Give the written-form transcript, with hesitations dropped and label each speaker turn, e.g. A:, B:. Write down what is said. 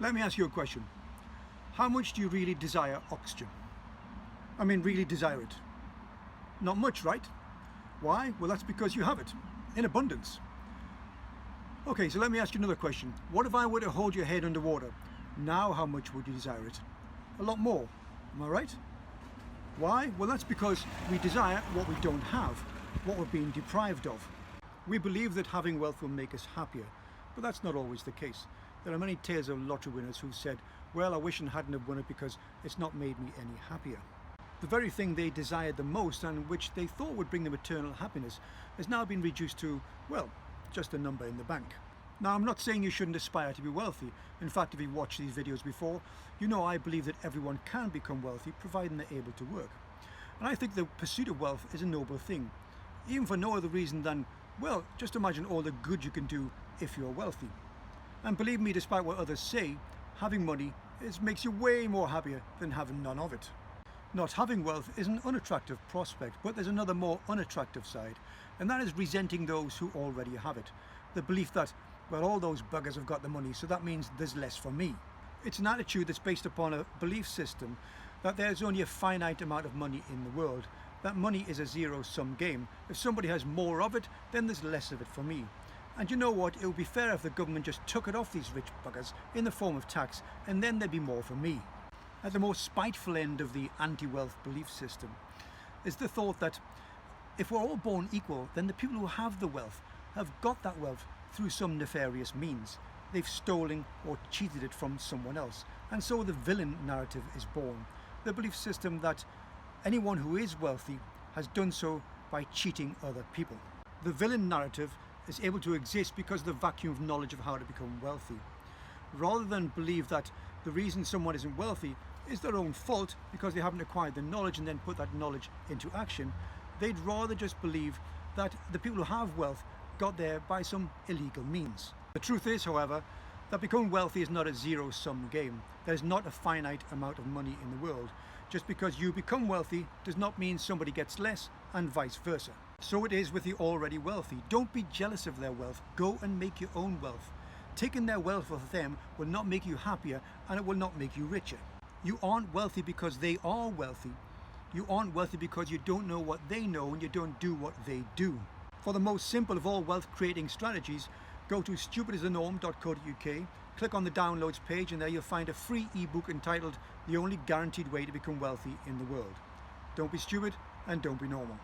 A: Let me ask you a question. How much do you really desire oxygen? I mean, really desire it? Not much, right? Why? Well, that's because you have it in abundance. Okay, so let me ask you another question. What if I were to hold your head underwater? Now how much would you desire it? A lot more. Am I right? Why? Well, that's because we desire what we don't have, what we're being deprived of. We believe that having wealth will make us happier, but that's not always the case. There are many tales of lottery winners who said, well, I wish I hadn't have won it because it's not made me any happier. The very thing they desired the most and which they thought would bring them eternal happiness has now been reduced to, well, just a number in the bank. Now, I'm not saying you shouldn't aspire to be wealthy. In fact, if you've watched these videos before, you know I believe that everyone can become wealthy providing they're able to work. And I think the pursuit of wealth is a noble thing, even for no other reason than, well, just imagine all the good you can do if you're wealthy. And believe me, despite what others say, having money makes you way more happier than having none of it. Not having wealth is an unattractive prospect, but there's another more unattractive side, and that is resenting those who already have it. The belief that, well, all those buggers have got the money, so that means there's less for me. It's an attitude that's based upon a belief system that there's only a finite amount of money in the world, that money is a zero-sum game. If somebody has more of it, then there's less of it for me. And you know what, it would be fair if the government just took it off these rich buggers in the form of tax, and then there'd be more for me. At the most spiteful end of the anti-wealth belief system is the thought that if we're all born equal, then the people who have the wealth have got that wealth through some nefarious means. They've stolen or cheated it from someone else. And so the villain narrative is born. The belief system that anyone who is wealthy has done so by cheating other people. The villain narrative is able to exist because of the vacuum of knowledge of how to become wealthy. Rather than believe that the reason someone isn't wealthy is their own fault because they haven't acquired the knowledge and then put that knowledge into action, they'd rather just believe that the people who have wealth got there by some illegal means. The truth is, however, that becoming wealthy is not a zero-sum game. There's not a finite amount of money in the world. Just because you become wealthy does not mean somebody gets less, and vice versa. So it is with the already wealthy. Don't be jealous of their wealth. Go and make your own wealth. Taking their wealth of them will not make you happier, and it will not make you richer. You aren't wealthy because they are wealthy. You aren't wealthy because you don't know what they know and you don't do what they do. For the most simple of all wealth creating strategies, go to stupidisthenorm.co.uk, click on the downloads page, and there you'll find a free ebook entitled The Only Guaranteed Way to Become Wealthy in the World. Don't be stupid and don't be normal.